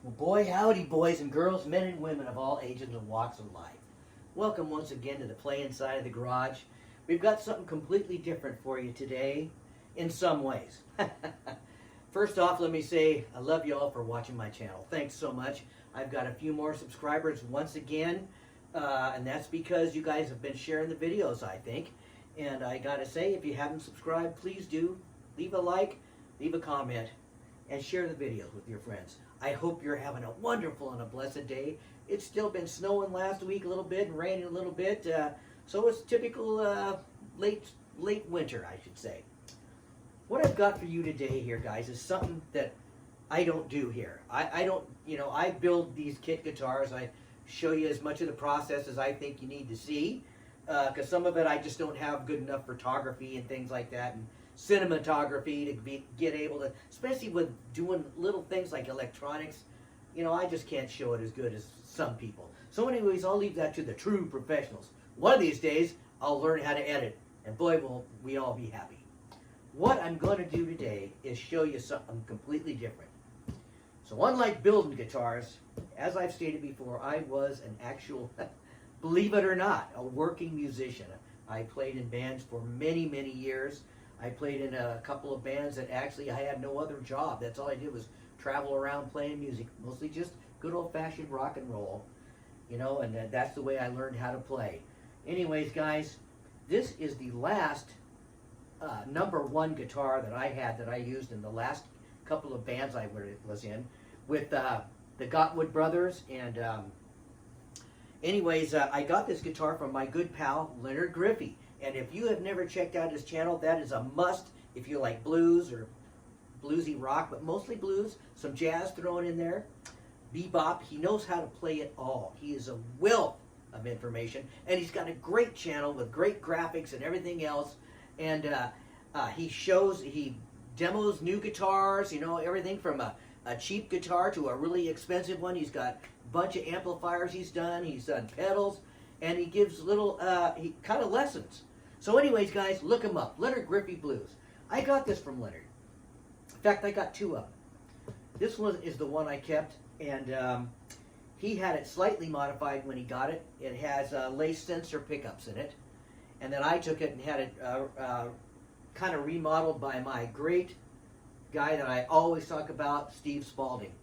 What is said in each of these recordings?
Well, boy, howdy, boys and girls, men and women of all ages and walks of life. Welcome once again to the Play Inside of the Garage. We've got something completely different for you today, in some ways. First off, let me say I love you all for watching my channel. Thanks so much. I've got a few more subscribers once again, and that's because you guys have been sharing the videos, I think. And I gotta say, if you haven't subscribed, please do. Leave a like, leave a comment, and share the videos with your friends. I hope you're having a wonderful and a blessed day. It's still been snowing last week a little bit and raining a little bit, so it's typical late winter, I should say. What I've got for you today here, guys, is something that I don't do here. I don't, I build these kit guitars. I show you as much of the process as I think you need to see, because some of it I just don't have good enough photography and things like that, and cinematography to get able to, especially with doing little things like electronics, I just can't show it as good as some people. So anyways, I'll leave that to the true professionals. One of these days, I'll learn how to edit, and boy, will we all be happy. What I'm going to do today is show you something completely different. So unlike building guitars, as I've stated before, I was an actual, believe it or not, a working musician. I played in bands for many, many years. I played in a couple of bands that actually I had no other job. That's all I did was travel around playing music, mostly just good old-fashioned rock and roll, and that's the way I learned how to play. Anyways, guys, this is the last #1 guitar that I had that I used in the last couple of bands I was in with the Gottwood brothers. And anyways, I got this guitar from my good pal, Leonard Griffey. And if you have never checked out his channel, that is a must if you like blues or bluesy rock, but mostly blues, some jazz thrown in there, bebop. He knows how to play it all. He is a wealth of information, and he's got a great channel with great graphics and everything else. And he demos new guitars, everything from a cheap guitar to a really expensive one. He's got a bunch of amplifiers he's done pedals, and he gives little kind of lessons. So anyways, guys, look him up, Leonard Griffey Blues. I got this from Leonard. In fact, I got two of them. This one is the one I kept, and he had it slightly modified when he got it. It has lace sensor pickups in it. And then I took it and had it kind of remodeled by my great guy that I always talk about, Steve Spalding.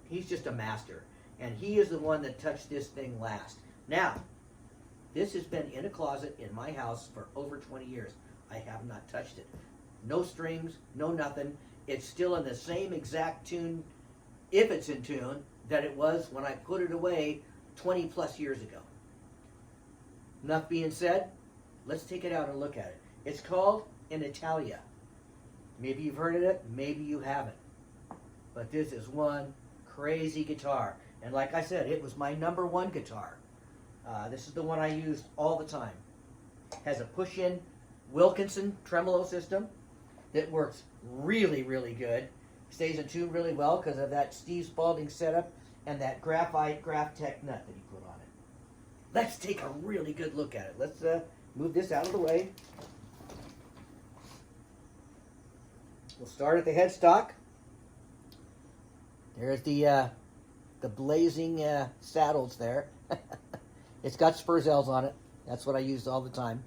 He's just a master, and he is the one that touched this thing last. Now, this has been in a closet in my house for over 20 years. I have not touched it. No strings, no nothing. It's still in the same exact tune, if it's in tune, that it was when I put it away 20 plus years ago. Enough being said, let's take it out and look at it. It's called an Italia. Maybe you've heard of it, maybe you haven't. But this is one crazy guitar. And like I said, it was my #1 guitar. This is the one I used all the time. Has a push-in Wilkinson tremolo system that works really, really good. Stays in tune really well because of that Steve Spalding setup and that graphite Graphtec nut that he put on it. Let's take a really good look at it. Let's move this out of the way. We'll start at the headstock. There's the blazing saddles there. It's got Spurzels on it. That's what I used all the time.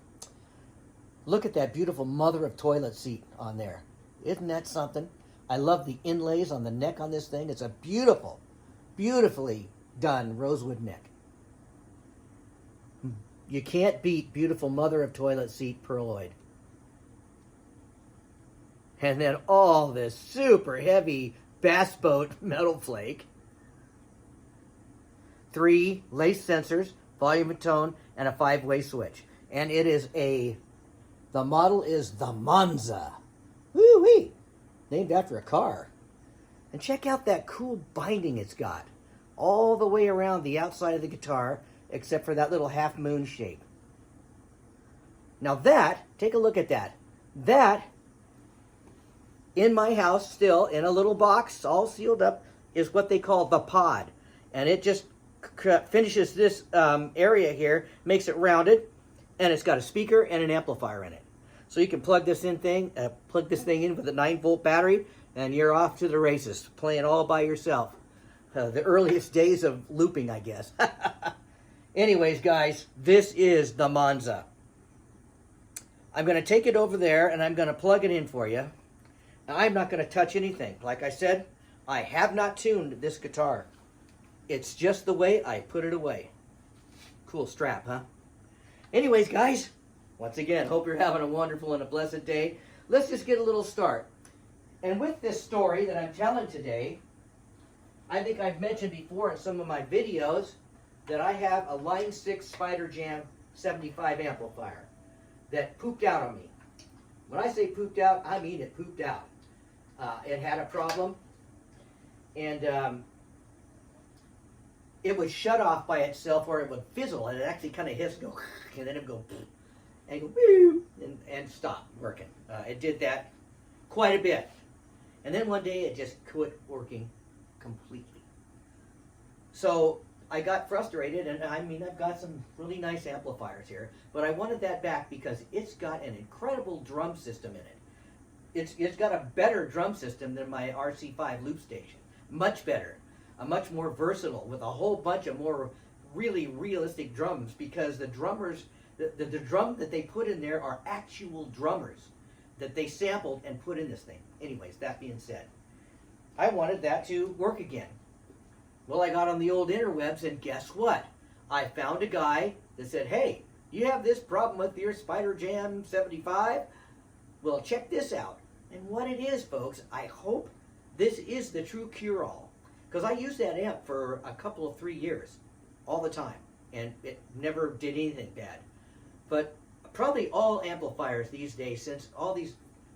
Look at that beautiful mother of toilet seat on there. Isn't that something? I love the inlays on the neck on this thing. It's a beautiful, beautifully done rosewood neck. You can't beat beautiful mother of toilet seat pearloid. And then all this super heavy bass boat metal flake. 3 lace sensors, volume and tone, and a 5-way switch. And it is the model is the Monza. Woo-wee! Named after a car. And check out that cool binding it's got. All the way around the outside of the guitar, except for that little half moon shape. Now take a look at that. That, in my house still, in a little box, all sealed up, is what they call the pod. And it just finishes this area here, makes it rounded, and it's got a speaker and an amplifier in it. So you can plug this thing in with a 9-volt battery, and you're off to the races, playing all by yourself. the earliest days of looping, I guess. Anyways, guys, this is the Monza. I'm going to take it over there and I'm going to plug it in for you. Now, I'm not going to touch anything. Like I said, I have not tuned this guitar. It's just the way I put it away. Cool strap, huh? Anyways, guys, once again, hope you're having a wonderful and a blessed day. Let's just get a little start. And with this story that I'm telling today, I think I've mentioned before in some of my videos that I have a Line 6 Spider Jam 75 amplifier that pooped out on me. When I say pooped out, I mean it pooped out. It had a problem, and it would shut off by itself, or it would fizzle, and it actually kind of hiss, go, and then it would go, and go, and stop working. It did that quite a bit. And then one day it just quit working completely. So I got frustrated, and I mean, I've got some really nice amplifiers here, but I wanted that back because it's got an incredible drum system in it. It's got a better drum system than my RC5 loop station. Much better. Much more versatile, with a whole bunch of more really realistic drums, because the drummers, the drum that they put in there are actual drummers that they sampled and put in this thing. Anyways, that being said, I wanted that to work again. Well, I got on the old interwebs, and guess what? I found a guy that said, hey, you have this problem with your Spider Jam 75? Well, check this out. And what it is, folks, I hope this is the true cure-all. Because I used that amp for a couple of 3 years, all the time, and it never did anything bad. But probably all amplifiers these days, since all these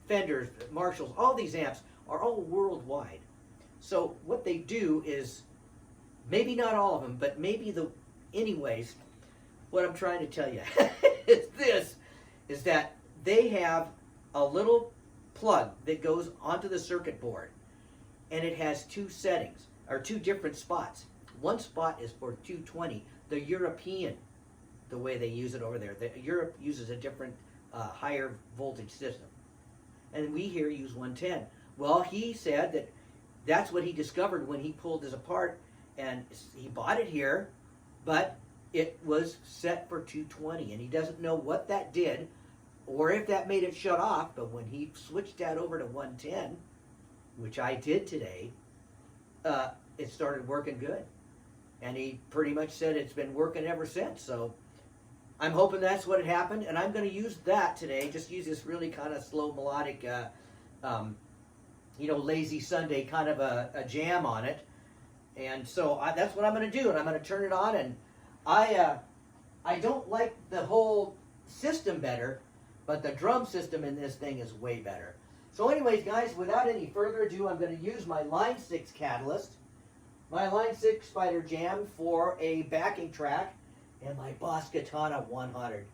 Fenders, Marshalls, all these amps are all worldwide. So what they do is, maybe not all of them, but maybe anyways, what I'm trying to tell you is that they have a little plug that goes onto the circuit board, and it has two settings, or two different spots. One spot is for 220, the European, the way they use it over there. Europe uses a different higher voltage system, and we here use 110. Well, he said that that's what he discovered when he pulled this apart, and he bought it here, but it was set for 220, and he doesn't know what that did or if that made it shut off. But when he switched that over to 110, which I did today, it started working good, and he pretty much said it's been working ever since. So I'm hoping that's what had happened, and I'm going to use that today. Just use this really kind of slow melodic, lazy Sunday kind of a jam on it. And so that's what I'm going to do, and I'm going to turn it on. And I don't like the whole system better, but the drum system in this thing is way better. So anyways, guys, without any further ado, I'm going to use my Line 6 Catalyst, my Line 6 Spider Jam for a backing track, and my Boss Katana 100.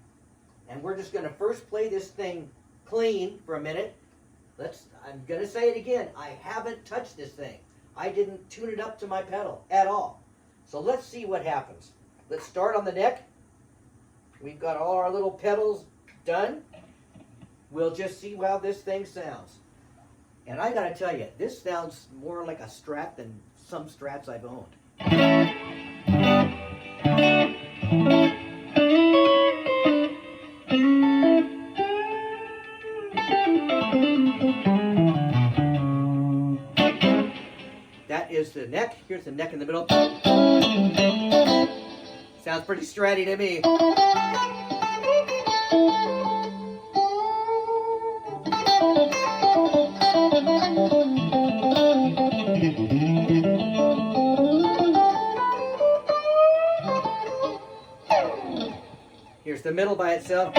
And we're just going to first play this thing clean for a minute. I'm going to say it again. I haven't touched this thing. I didn't tune it up to my pedal at all. So let's see what happens. Let's start on the neck. We've got all our little pedals done. We'll just see how this thing sounds. And I gotta tell you, this sounds more like a Strat than some Strats I've owned. That is the neck. Here's the neck in the middle. Sounds pretty stratty to me. Here's the middle by itself.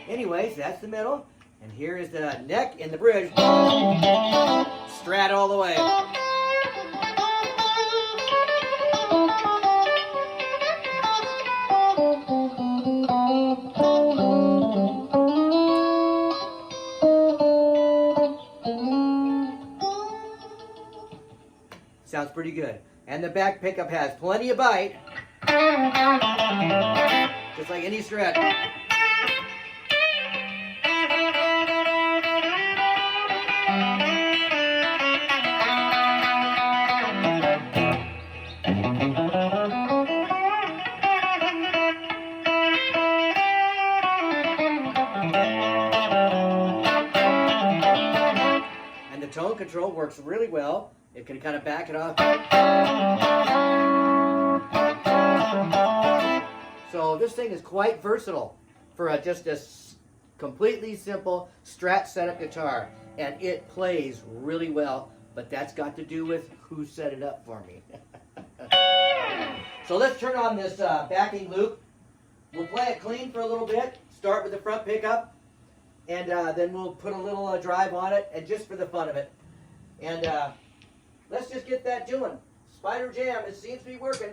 Anyways, that's the middle. And here is the neck in the bridge. Strat all the way. Sounds pretty good. And the back pickup has plenty of bite. just like any strat. And the tone control works really well. It can kind of back it off. So this thing is quite versatile for just a completely simple Strat setup guitar. And it plays really well, but that's got to do with who set it up for me. So let's turn on this backing loop. We'll play it clean for a little bit, start with the front pickup, and then we'll put a little drive on it, and just for the fun of it. And let's just get that doing. Spider Jam, it seems to be working.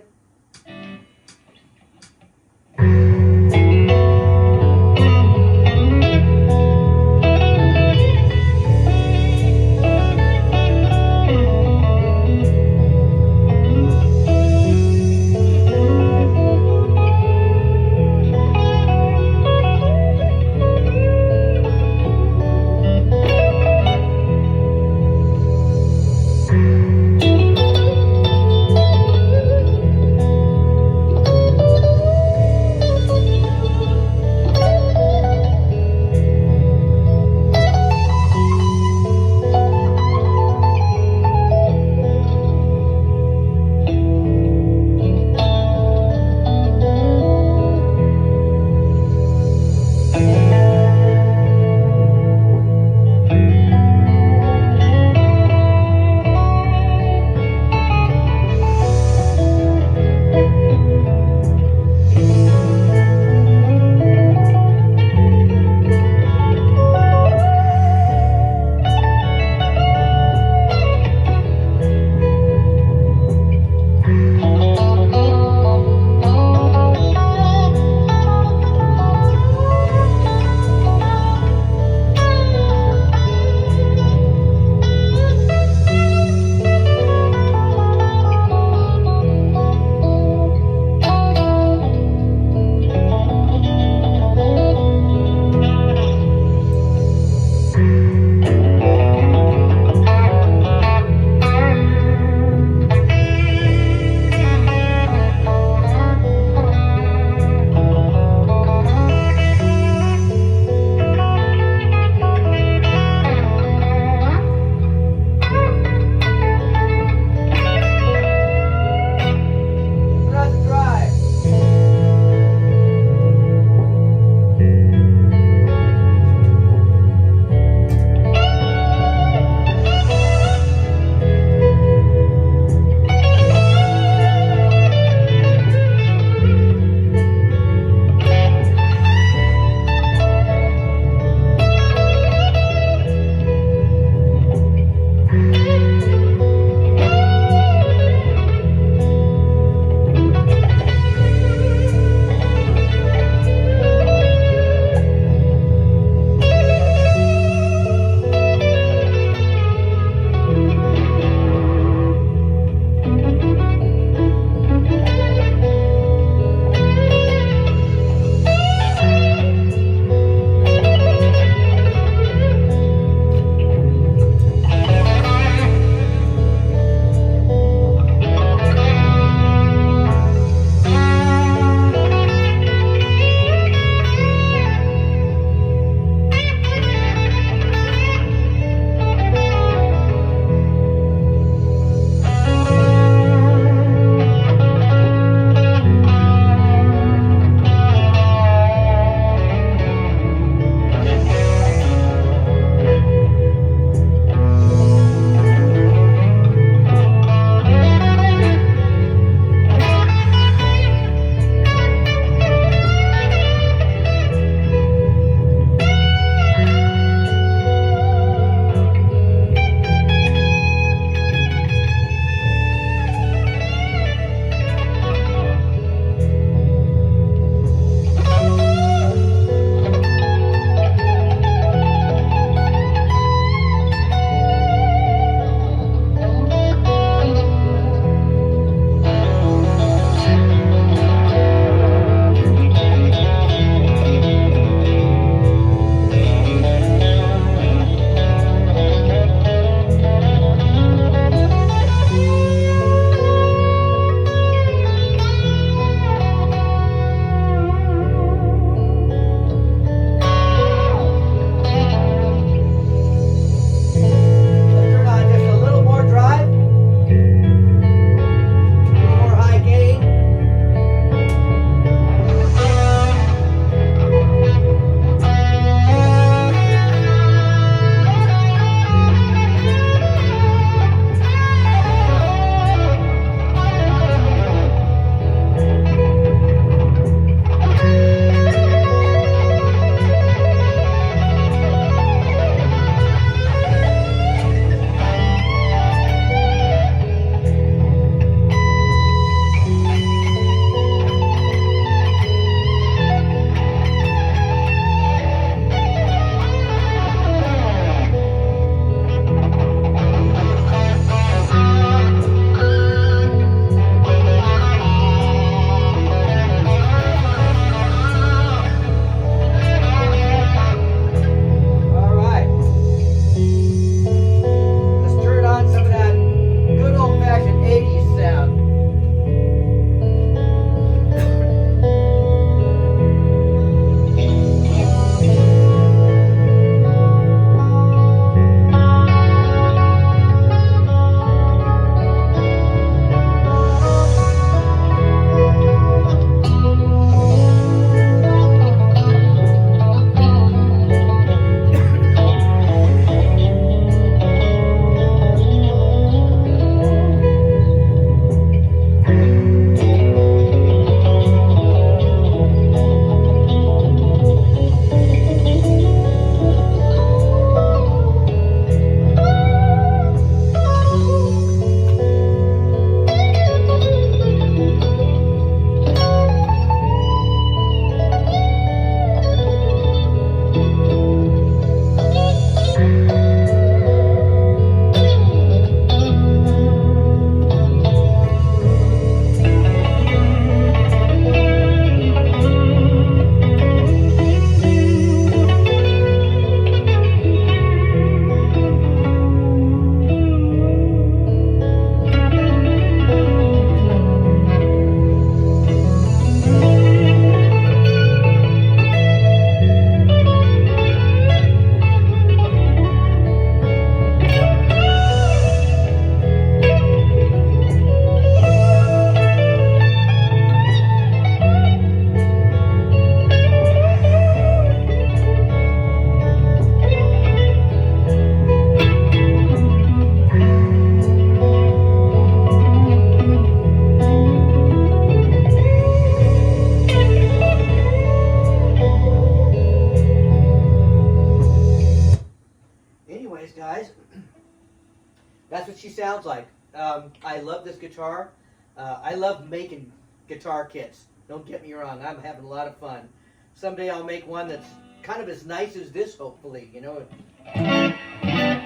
sounds like. I love this guitar. I love making guitar kits. Don't get me wrong. I'm having a lot of fun. Someday I'll make one that's kind of as nice as this, hopefully. You know,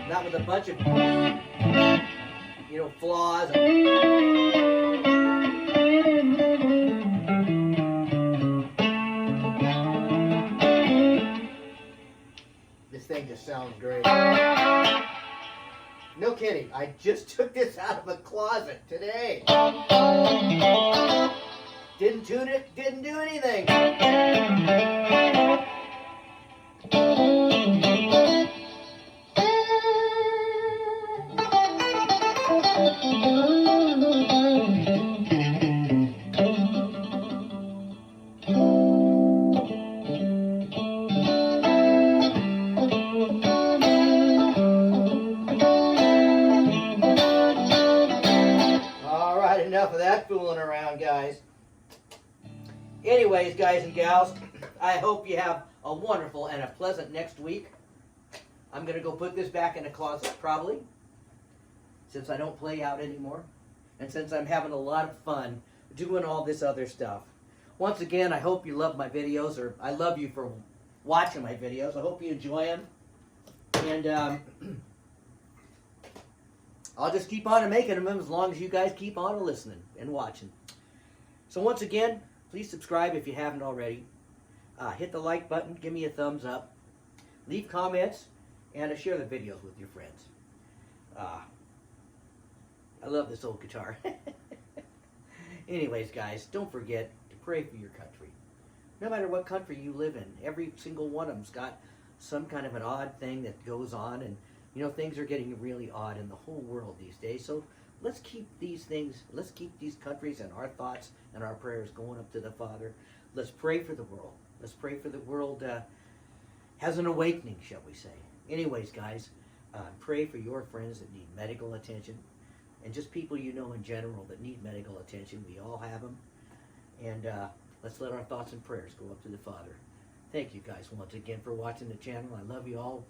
not with a bunch of, you know, flaws. This thing just sounds great. No kidding. I just took this out of a closet today. Didn't tune it, didn't do anything. All right, enough of that fooling around, guys. Anyways, guys and gals, I hope you have a wonderful and a pleasant next week. I'm going to go put this back in the closet, probably, since I don't play out anymore, and since I'm having a lot of fun doing all this other stuff. Once again, I hope you love my videos, or I love you for watching my videos. I hope you enjoy them, and I'll just keep on making them as long as you guys keep on listening and watching. So once again, please subscribe if you haven't already. Hit the like button, give me a thumbs up, leave comments, and share the videos with your friends. I love this old guitar. Anyways, guys, don't forget to pray for your country. No matter what country you live in, every single one of them's got some kind of an odd thing that goes on, and you know, things are getting really odd in the whole world these days. So let's keep these things, let's keep these countries and our thoughts and our prayers going up to the Father. Let's pray for the world. Let's pray for the world has an awakening, shall we say. Anyways, guys, pray for your friends that need medical attention, and just people you know in general that need medical attention. We all have them. And let's let our thoughts and prayers go up to the Father. Thank you guys once again for watching the channel. I love you all.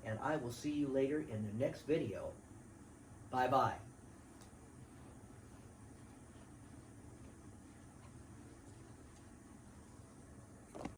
And I will see you later in the next video. Bye-bye.